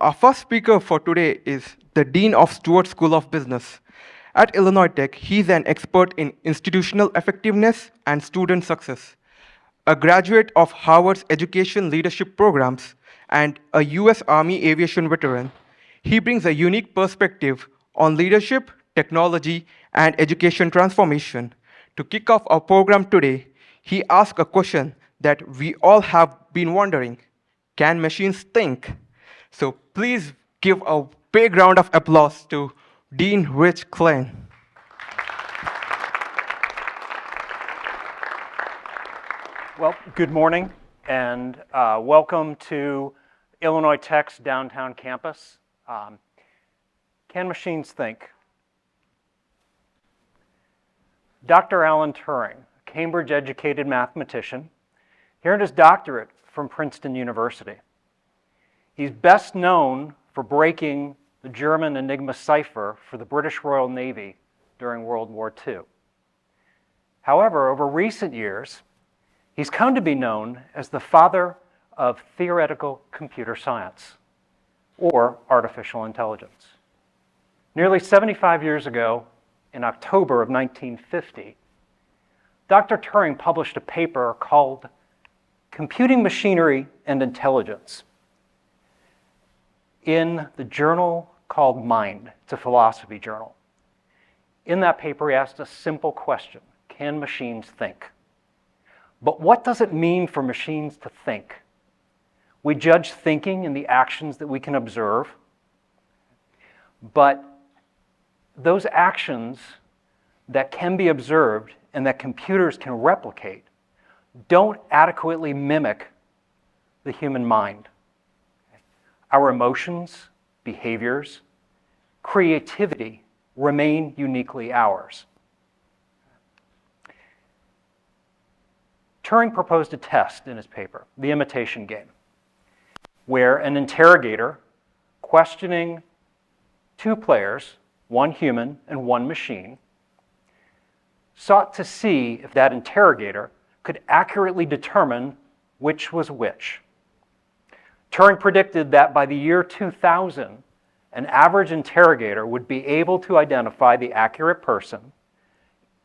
Our first speaker for today is the Dean of Stewart School of Business. At Illinois Tech, he's an expert in institutional effectiveness and student success. A graduate of Harvard's Education Leadership Programs and a US Army aviation veteran, he brings a unique perspective on leadership, technology, and education transformation. To kick off our program today, he asks a question that we all have been wondering. Can machines think? So please give a big round of applause to Dean Rich Klein. Well, good morning, and welcome to Illinois Tech's downtown campus. Can machines think? Dr. Alan Turing, a Cambridge-educated mathematician, he earned his doctorate from Princeton University. He's best known for breaking the German Enigma cipher for the British Royal Navy during World War II. However, over recent years, he's come to be known as the father of theoretical computer science, or artificial intelligence. Nearly 75 years ago, in October of 1950, Dr. Turing published a paper called Computing Machinery and Intelligence in the journal called Mind. It's a philosophy journal. In that paper, he asked a simple question: can machines think? But what does it mean for machines to think? We judge thinking in the actions that we can observe, but those actions that can be observed and that computers can replicate don't adequately mimic the human mind. Our emotions, behaviors, creativity remain uniquely ours. Turing proposed a test in his paper, the imitation game, where an interrogator questioning two players, one human and one machine, sought to see if that interrogator could accurately determine which was which. Turing predicted that by the year 2000, an average interrogator would be able to identify the accurate person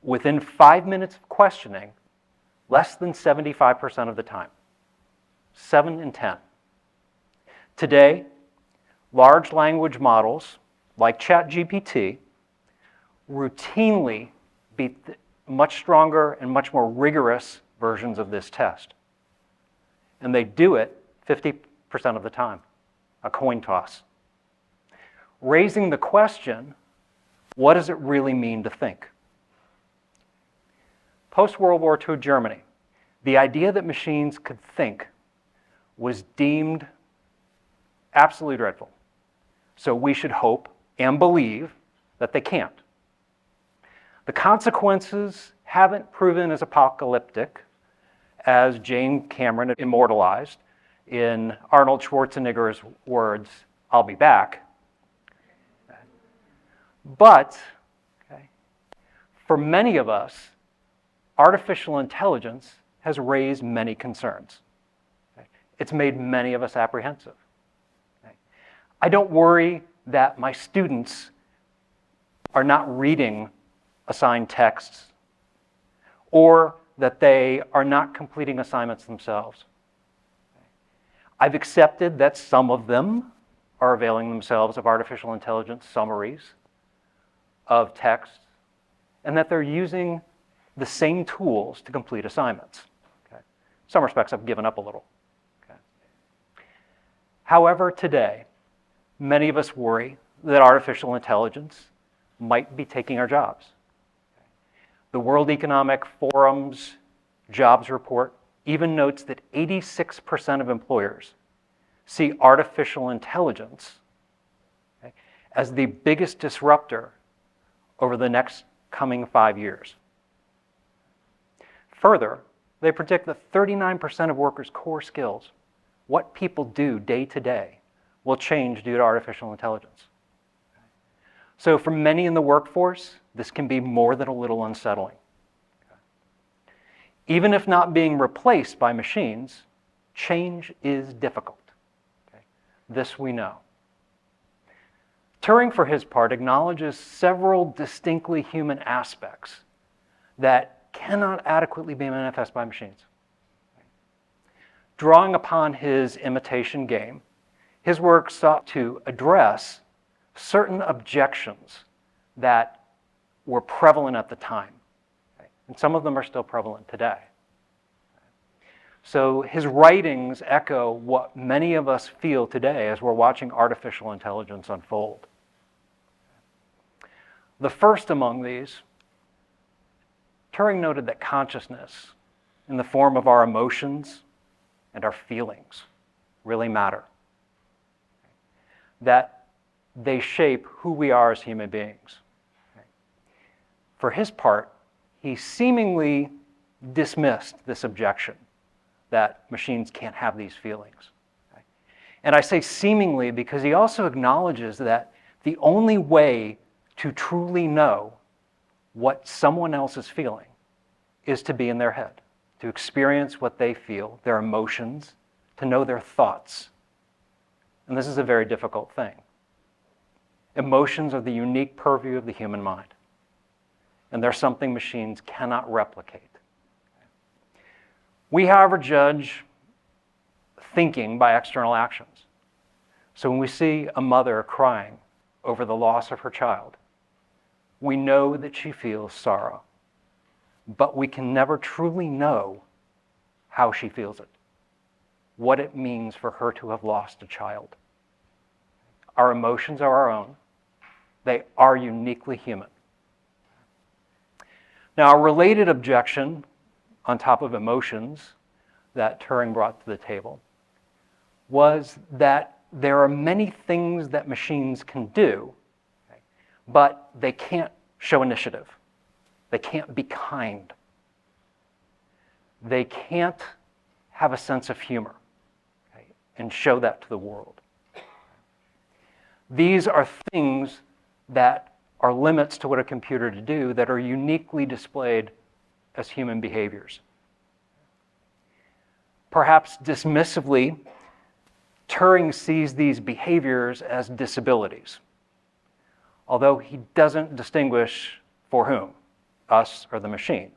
within 5 minutes of questioning less than 75% of the time. 7 in 10. Today, large language models like ChatGPT routinely beat much stronger and much more rigorous versions of this test. And they do it 50% of the time, a coin toss. Raising the question, what does it really mean to think? Post-World War II Germany, the idea that machines could think was deemed absolutely dreadful. So we should hope and believe that they can't. The consequences haven't proven as apocalyptic as Jane Cameron immortalized in Arnold Schwarzenegger's words, "I'll be back." But for many of us, artificial intelligence has raised many concerns. It's made many of us apprehensive. I don't worry that my students are not reading assigned texts or that they are not completing assignments themselves. I've accepted that some of them are availing themselves of artificial intelligence summaries of text and that they're using the same tools to complete assignments. In some respects, I've given up a little. However, today, many of us worry that artificial intelligence might be taking our jobs. The World Economic Forum's jobs report even notes that 86% of employers see artificial intelligence as the biggest disruptor over the next coming 5 years. Further, they predict that 39% of workers' core skills, what people do day to day, will change due to artificial intelligence. So for many in the workforce, this can be more than a little unsettling. Even if not being replaced by machines, change is difficult. This we know. Turing, for his part, acknowledges several distinctly human aspects that cannot adequately be manifest by machines. Drawing upon his imitation game, his work sought to address certain objections that were prevalent at the time. And some of them are still prevalent today. So his writings echo what many of us feel today as we're watching artificial intelligence unfold. The first among these, Turing noted that consciousness, in the form of our emotions and our feelings, really matter. That they shape who we are as human beings. For his part, he seemingly dismissed this objection that machines can't have these feelings. And I say seemingly because he also acknowledges that the only way to truly know what someone else is feeling is to be in their head, to experience what they feel, their emotions, to know their thoughts. And this is a very difficult thing. Emotions are the unique purview of the human mind, and they're something machines cannot replicate. We, however, judge thinking by external actions. So when we see a mother crying over the loss of her child, we know that she feels sorrow, but we can never truly know how she feels it, what it means for her to have lost a child. Our emotions are our own. They are uniquely human. Now, a related objection on top of emotions that Turing brought to the table was that there are many things that machines can do, but they can't show initiative. They can't be kind. They can't have a sense of humor, and show that to the world. These are things that are limits to what a computer to do that are uniquely displayed as human behaviors. Perhaps dismissively, Turing sees these behaviors as disabilities, although he doesn't distinguish for whom, us or the machine.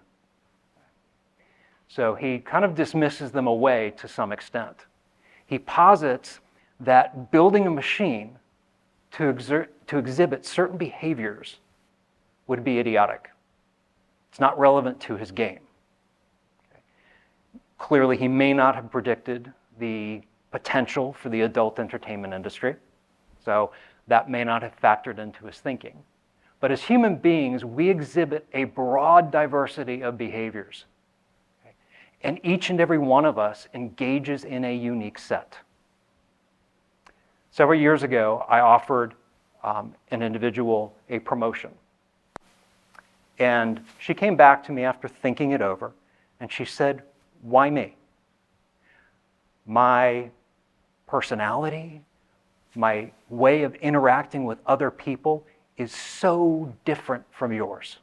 So he kind of dismisses them away to some extent. He posits that building a machine to exhibit certain behaviors would be idiotic. It's not relevant to his game. Clearly, he may not have predicted the potential for the adult entertainment industry, so that may not have factored into his thinking. But as human beings, we exhibit a broad diversity of behaviors, and each and every one of us engages in a unique set. Several years ago, I offered an individual a promotion. And she came back to me after thinking it over, and she said, "Why me? My personality, my way of interacting with other people is so different from yours."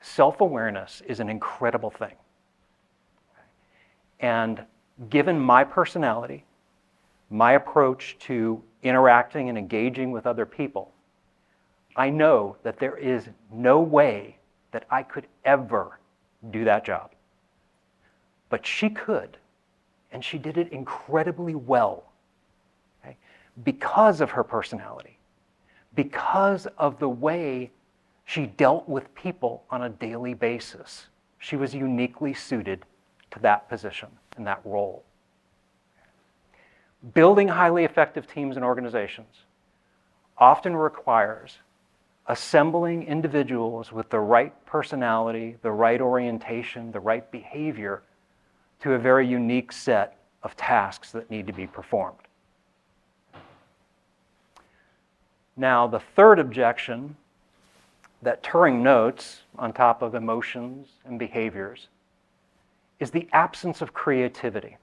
Self-awareness is an incredible thing. And given my personality, my approach to interacting and engaging with other people, I know that there is no way that I could ever do that job. But she could, and she did it incredibly well, because of her personality, because of the way she dealt with people on a daily basis. She was uniquely suited to that position and that role. Building highly effective teams and organizations often requires assembling individuals with the right personality, the right orientation, the right behavior to a very unique set of tasks that need to be performed. Now, the third objection that Turing notes on top of emotions and behaviors is the absence of creativity.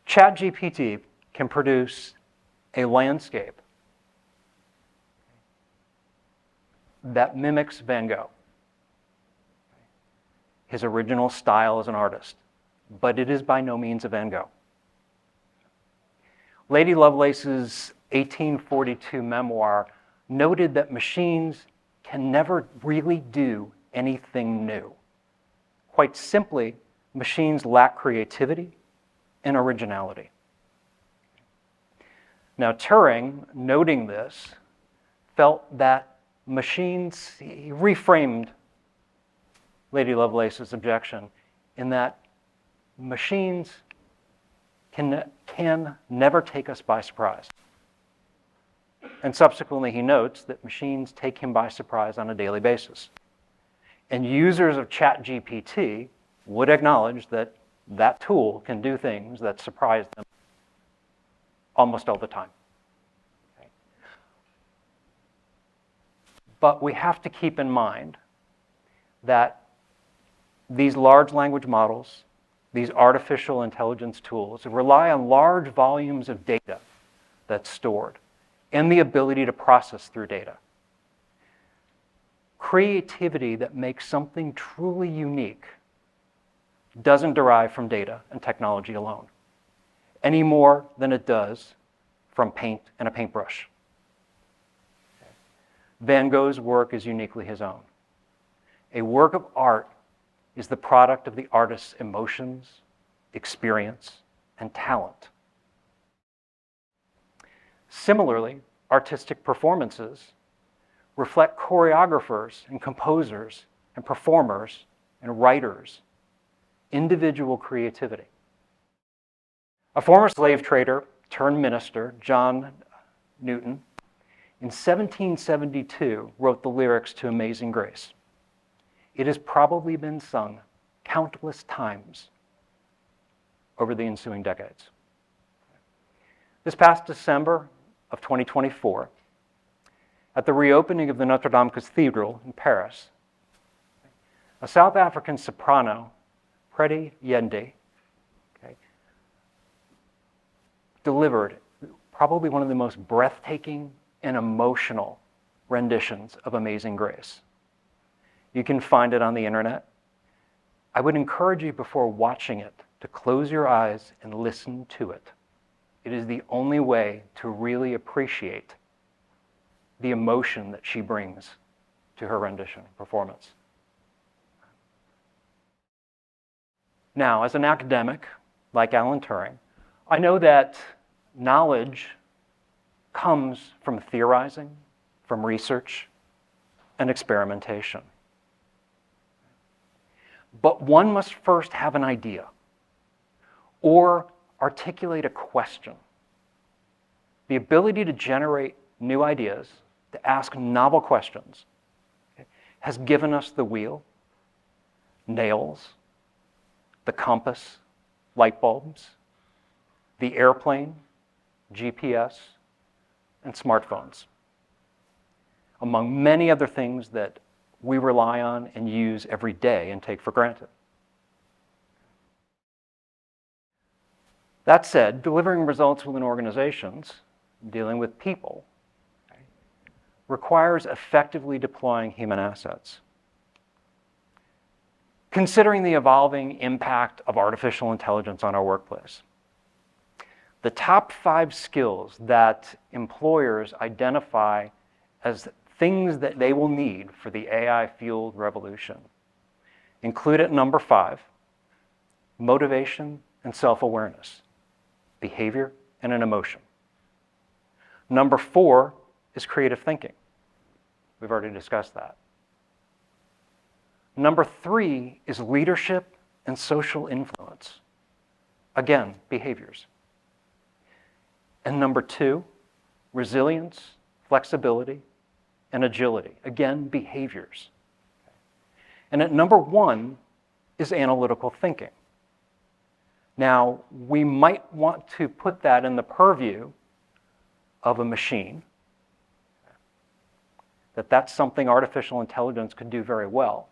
ChatGPT can produce a landscape that mimics Van Gogh, his original style as an artist, but it is by no means a Van Gogh. Lady Lovelace's 1842 memoir noted that machines can never really do anything new. Quite simply, machines lack creativity and originality. Now, Turing, noting this, felt that machines, he reframed Lady Lovelace's objection in that machines can never take us by surprise. And subsequently, he notes that machines take him by surprise on a daily basis. And users of ChatGPT would acknowledge that that tool can do things that surprise them almost all the time. Okay. But we have to keep in mind that these large language models, these artificial intelligence tools, rely on large volumes of data that's stored and the ability to process through data. Creativity that makes something truly unique doesn't derive from data and technology alone, any more than it does from paint and a paintbrush. Van Gogh's work is uniquely his own. A work of art is the product of the artist's emotions, experience, and talent. Similarly, artistic performances reflect choreographers and composers and performers and writers' individual creativity. A former slave trader turned minister, John Newton, in 1772 wrote the lyrics to Amazing Grace. It has probably been sung countless times over the ensuing decades. This past December of 2024, at the reopening of the Notre Dame Cathedral in Paris, a South African soprano, Preti Yende, delivered probably one of the most breathtaking and emotional renditions of Amazing Grace. You can find it on the internet. I would encourage you before watching it to close your eyes and listen to it. It is the only way to really appreciate the emotion that she brings to her rendition performance. Now, as an academic, like Alan Turing, I know that knowledge comes from theorizing, from research, and experimentation. But one must first have an idea or articulate a question. The ability to generate new ideas, to ask novel questions, has given us the wheel, nails, the compass, light bulbs, the airplane, GPS, and smartphones, among many other things that we rely on and use every day and take for granted. That said, delivering results within organizations, dealing with people, requires effectively deploying human assets. Considering the evolving impact of artificial intelligence on our workplace, the top 5 skills that employers identify as things that they will need for the AI-fueled revolution include at number 5, motivation and self-awareness, behavior and an emotion. Number 4 is creative thinking. We've already discussed that. Number 3 is leadership and social influence. Again, behaviors. And number 2, resilience, flexibility, and agility. Again, behaviors. And at number 1 is analytical thinking. Now, we might want to put that in the purview of a machine, that's something artificial intelligence could do very well.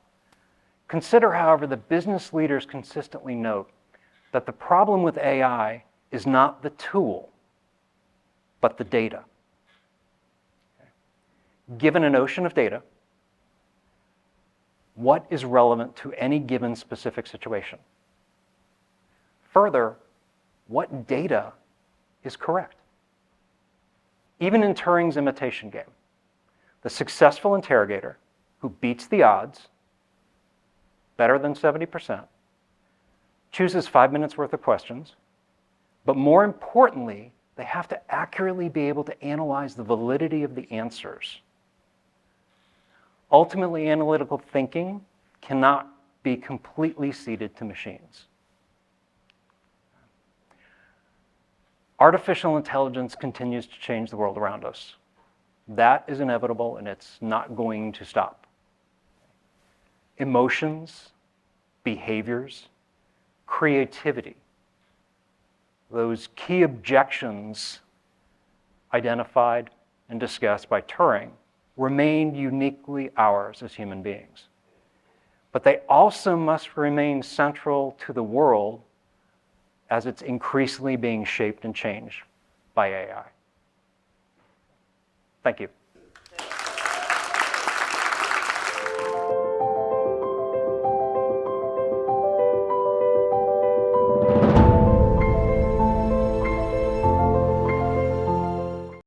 Consider, however, the business leaders consistently note that the problem with AI is not the tool, but the data. Given an ocean of data, what is relevant to any given specific situation? Further, what data is correct? Even in Turing's imitation game, the successful interrogator who beats the odds, better than 70%, chooses 5 minutes worth of questions, but more importantly, they have to accurately be able to analyze the validity of the answers. Ultimately, analytical thinking cannot be completely ceded to machines. Artificial intelligence continues to change the world around us. That is inevitable, and it's not going to stop. Emotions, behaviors, creativity, those key objections identified and discussed by Turing remain uniquely ours as human beings. But they also must remain central to the world as it's increasingly being shaped and changed by AI. Thank you.